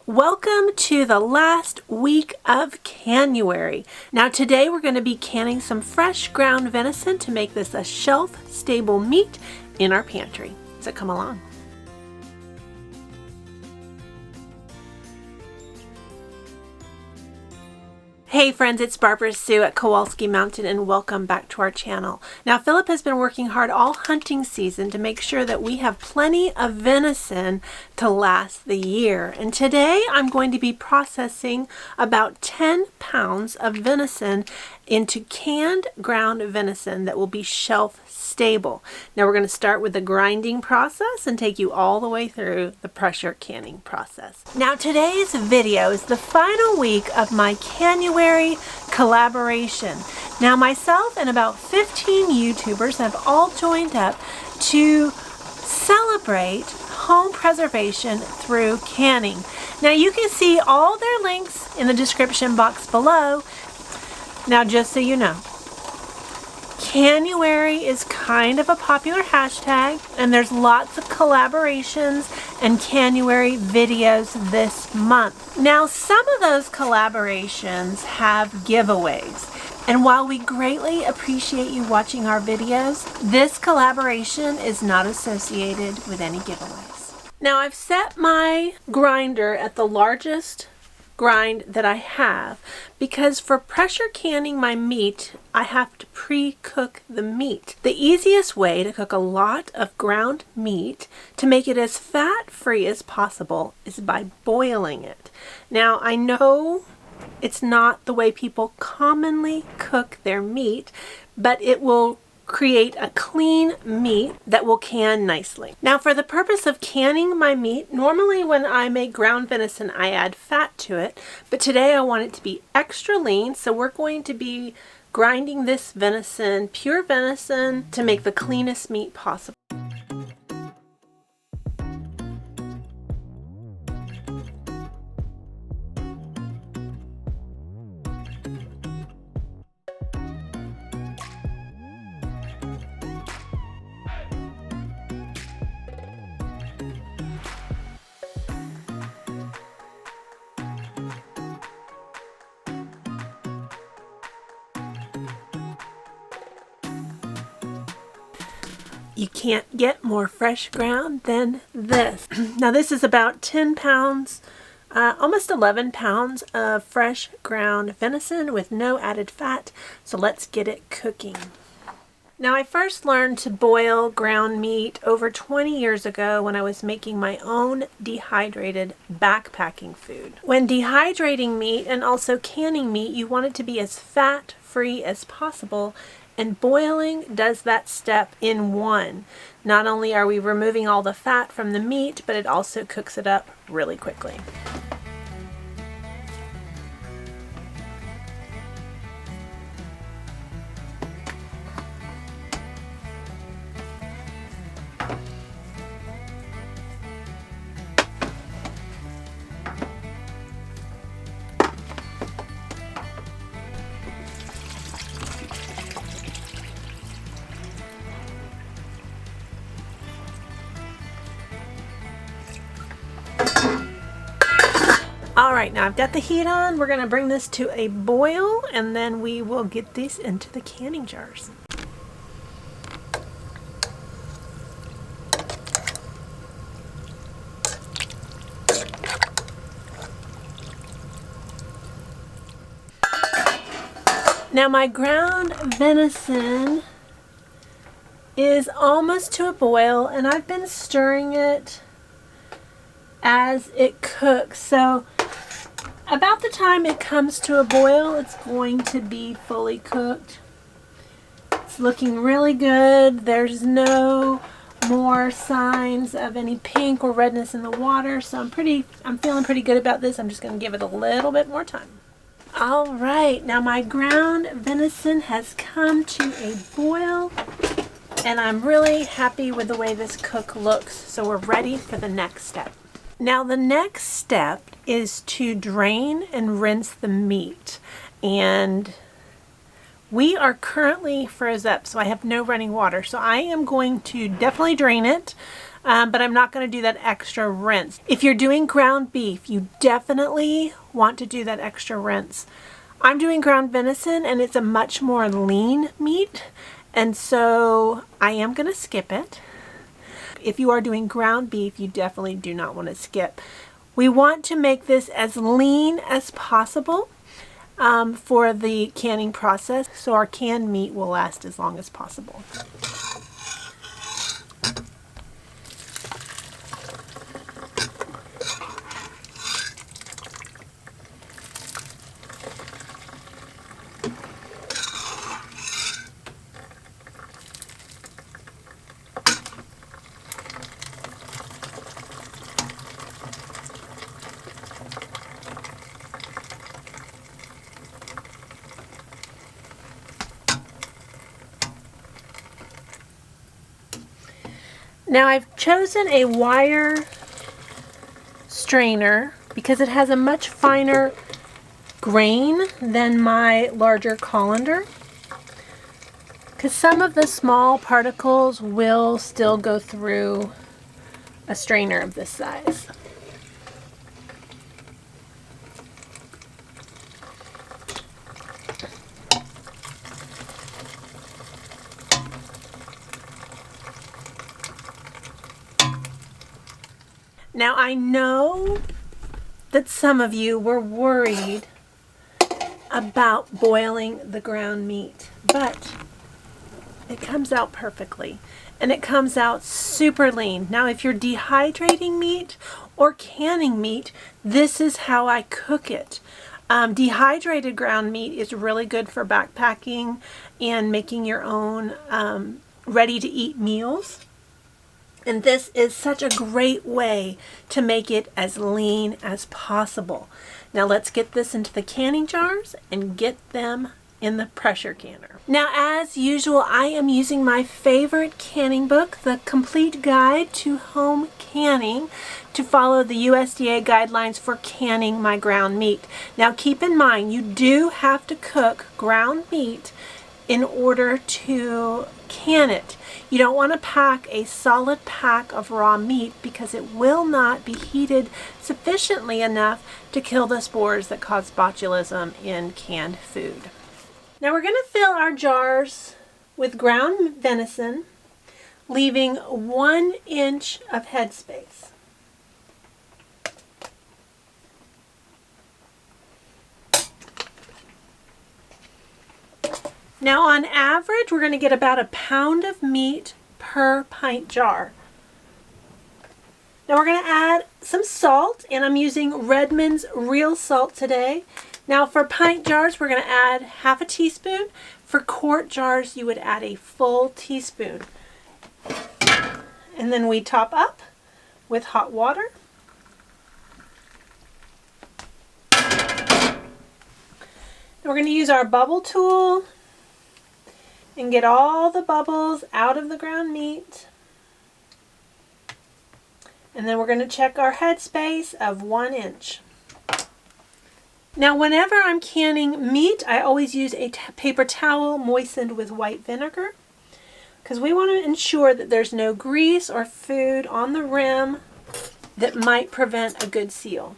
Welcome to the last week of Canuary. Now today we're going to be canning some fresh ground venison to make this a shelf-stable meat in our pantry. So come along. Hey friends, it's Barbara Sue at Kowalski Mountain and welcome back to our channel. Now Philip has been working hard all hunting season to make sure that we have plenty of venison to last the year. And today I'm going to be processing about 10 pounds of venison into canned ground venison that will be shelf stable. Now we're going to start with the grinding process and take you all the way through the pressure canning process. Now today's video is the final week of my CANUARY Collaboration. Now myself and about 15 YouTubers have all joined up to celebrate home preservation through canning. Now you can see all their links in the description box below. Now just so you know, CANUARY is kind of a popular hashtag, and there's lots of collaborations and CANUARY videos this month. Now, some of those collaborations have giveaways, and while we greatly appreciate you watching our videos, this collaboration is not associated with any giveaways. Now, I've set my grinder at the largest grind that I have because for pressure canning my meat I have to pre-cook the meat. The easiest way to cook a lot of ground meat to make it as fat-free as possible is by boiling it. Now I know it's not the way people commonly cook their meat, but it will create a clean meat that will can nicely. Now for the purpose of canning my meat, normally when I make ground venison I add fat to it, but today I want it to be extra lean, so we're going to be grinding this venison, pure venison, to make the cleanest meat possible. You can't get more fresh ground than this. Now this is about 10 pounds, almost 11 pounds of fresh ground venison with no added fat. So let's get it cooking. Now I first learned to boil ground meat over 20 years ago when I was making my own dehydrated backpacking food. When dehydrating meat and also canning meat, you want it to be as fat-free as possible. And boiling does that step in one. Not only are we removing all the fat from the meat, but it also cooks it up really quickly. Alright, now I've got the heat on. We're going to bring this to a boil and then we will get these into the canning jars. Now my ground venison is almost to a boil and I've been stirring it as it cooks. So about the time it comes to a boil, it's going to be fully cooked. It's looking really good. There's no more signs of any pink or redness in the water, so I'm feeling pretty good about this. I'm just going to give it a little bit more time. All right, now my ground venison has come to a boil, and I'm really happy with the way this cook looks, so we're ready for the next step. Now the next step is to drain and rinse the meat, and we are currently froze up, so I have no running water, so I am going to definitely drain it. but I'm not going to do that extra rinse. If you're doing ground beef, you definitely want to do that extra rinse. I'm doing ground venison and it's a much more lean meat, and so I am going to skip it. If you are doing ground beef, you definitely do not want to skip. We want to make this as lean as possible for the canning process, so our canned meat will last as long as possible. Now I've chosen a wire strainer because it has a much finer grain than my larger colander, because some of the small particles will still go through a strainer of this size. Now I know that some of you were worried about boiling the ground meat, but it comes out perfectly and it comes out super lean. Now if you're dehydrating meat or canning meat, this is how I cook it. Dehydrated ground meat is really good for backpacking and making your own ready to eat meals. And this is such a great way to make it as lean as possible. Now let's get this into the canning jars and get them in the pressure canner. Now, as usual, I am using my favorite canning book, The Complete Guide to Home Canning, to follow the USDA guidelines for canning my ground meat. Now keep in mind, you do have to cook ground meat in order to can it. You don't want to pack a solid pack of raw meat because it will not be heated sufficiently enough to kill the spores that cause botulism in canned food. Now we're going to fill our jars with ground venison, leaving 1 inch of headspace. Now on average, we're going to get about a pound of meat per pint jar. Now we're going to add some salt, and I'm using Redmond's real salt today. Now for pint jars, we're going to add half a teaspoon. For quart jars, you would add a full teaspoon. And then we top up with hot water. And we're going to use our bubble tool and get all the bubbles out of the ground meat. And then we're going to check our headspace of 1 inch. Now whenever I'm canning meat, I always use a paper towel moistened with white vinegar, because we want to ensure that there's no grease or food on the rim that might prevent a good seal.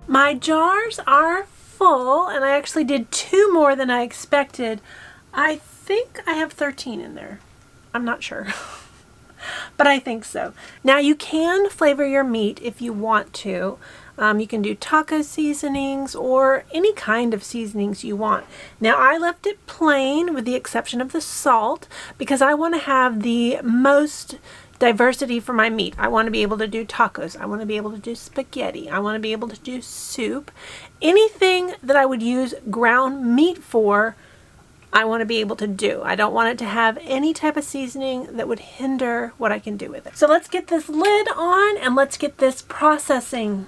My jars are full, and I actually did 2 more than I expected. I think I have 13 in there. I'm not sure. But I think so. Now you can flavor your meat if you want to. You can do taco seasonings or any kind of seasonings you want. Now I left it plain with the exception of the salt because I want to have the most diversity for my meat. I want to be able to do tacos. I want to be able to do spaghetti. I want to be able to do soup. Anything that I would use ground meat for, I want to be able to do. I don't want it to have any type of seasoning that would hinder what I can do with it. So let's get this lid on and let's get this processing.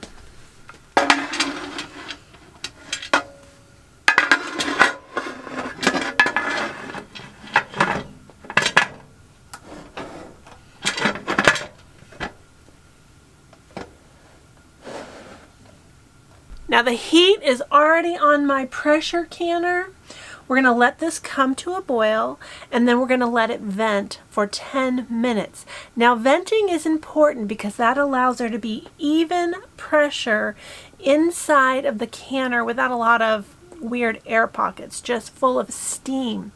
Now the heat is already on my pressure canner. We're going to let this come to a boil and then we're going to let it vent for 10 minutes. Now venting is important because that allows there to be even pressure inside of the canner without a lot of weird air pockets, just full of steam.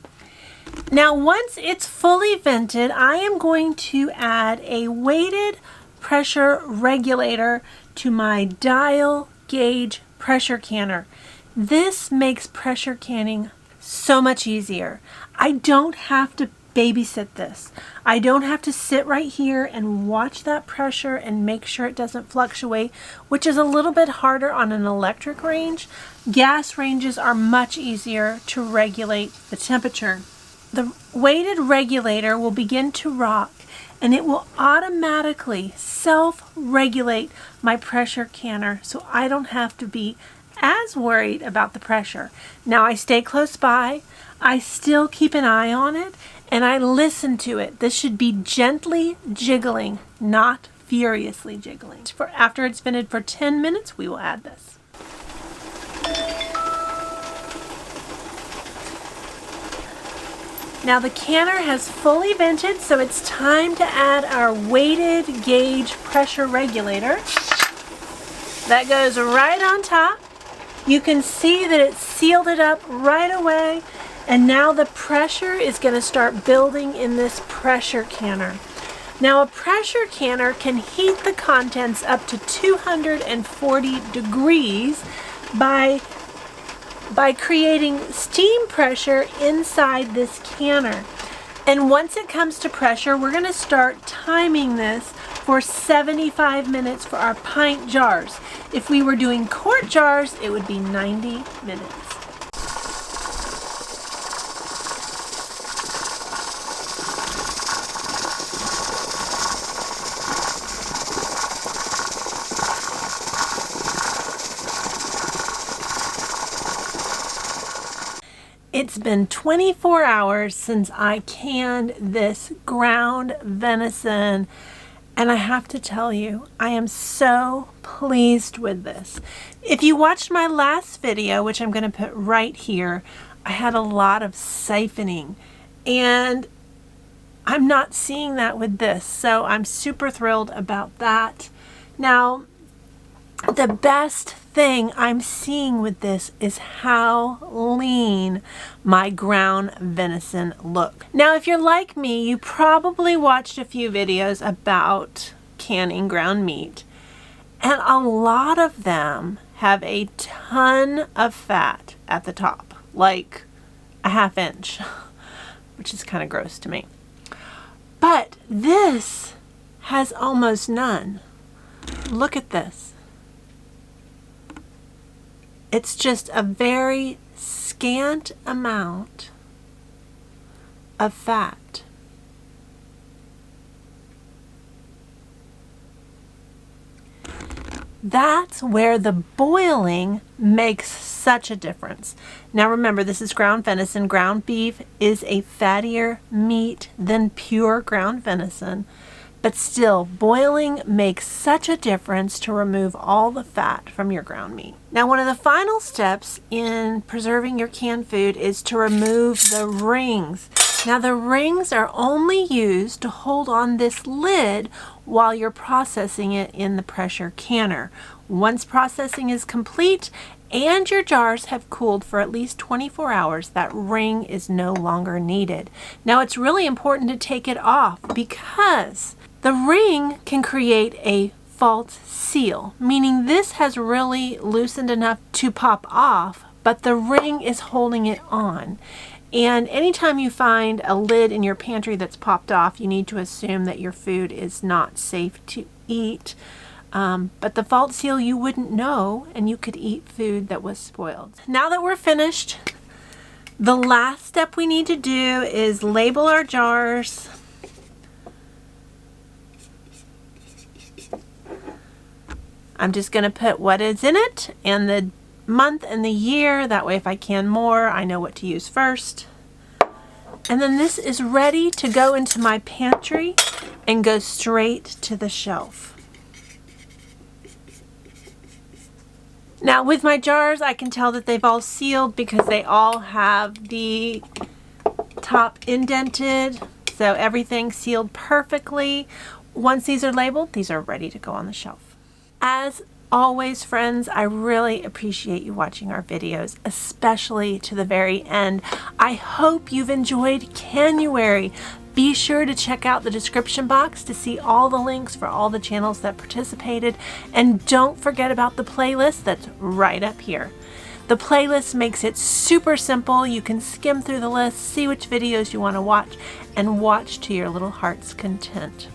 Now once it's fully vented, I am going to add a weighted pressure regulator to my dial gauge pressure canner. This makes pressure canning so much easier. I don't have to babysit this. I don't have to sit right here and watch that pressure and make sure it doesn't fluctuate, which is a little bit harder on an electric range. Gas ranges are much easier to regulate the temperature. The weighted regulator will begin to rock and it will automatically self-regulate my pressure canner so I don't have to be as worried about the pressure. Now I stay close by, I still keep an eye on it, and I listen to it. This should be gently jiggling, not furiously jiggling. After it's vented for 10 minutes, we will add this. Now the canner has fully vented, so it's time to add our weighted gauge pressure regulator. That goes right on top. You can see that it sealed it up right away, and now the pressure is going to start building in this pressure canner. Now a pressure canner can heat the contents up to 240 degrees by creating steam pressure inside this canner. And once it comes to pressure, we're going to start timing this for 75 minutes for our pint jars. If we were doing quart jars, it would be 90 minutes. It's been 24 hours since I canned this ground venison, and I have to tell you, I am so pleased with this. If you watched my last video, which I'm going to put right here, I had a lot of siphoning, and I'm not seeing that with this, so I'm super thrilled about that. Now, the best thing I'm seeing with this is how lean my ground venison look. Now, if you're like me, you probably watched a few videos about canning ground meat, and a lot of them have a ton of fat at the top, like a ½ inch, which is kind of gross to me. But this has almost none. Look at this. It's just a very scant amount of fat. That's where the boiling makes such a difference. Now remember, this is ground venison. Ground beef is a fattier meat than pure ground venison. But still, boiling makes such a difference to remove all the fat from your ground meat. Now, one of the final steps in preserving your canned food is to remove the rings. Now, the rings are only used to hold on this lid while you're processing it in the pressure canner. Once processing is complete and your jars have cooled for at least 24 hours, that ring is no longer needed. Now it's really important to take it off because the ring can create a false seal, meaning this has really loosened enough to pop off, but the ring is holding it on. And anytime you find a lid in your pantry that's popped off, you need to assume that your food is not safe to eat. But the false seal, you wouldn't know, and you could eat food that was spoiled. Now that we're finished, the last step we need to do is label our jars. I'm just going to put what is in it and the month and the year. That way if I can more, I know what to use first. And then this is ready to go into my pantry and go straight to the shelf. Now with my jars, I can tell that they've all sealed because they all have the top indented, so everything sealed perfectly. Once these are labeled, these are ready to go on the shelf. As always, friends, I really appreciate you watching our videos, especially to the very end. I hope you've enjoyed CANUARY. Be sure to check out the description box to see all the links for all the channels that participated, and don't forget about the playlist that's right up here. The playlist makes it super simple. You can skim through the list, see which videos you want to watch, and watch to your little heart's content.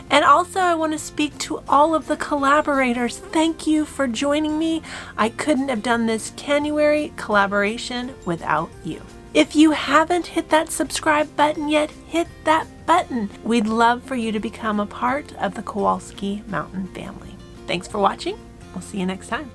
And also I want to speak to all of the collaborators. Thank you for joining me. I couldn't have done this CANUARY collaboration without you. If you haven't hit that subscribe button yet, hit that button. We'd love for you to become a part of the Kowalski Mountain family. Thanks for watching. We'll see you next time.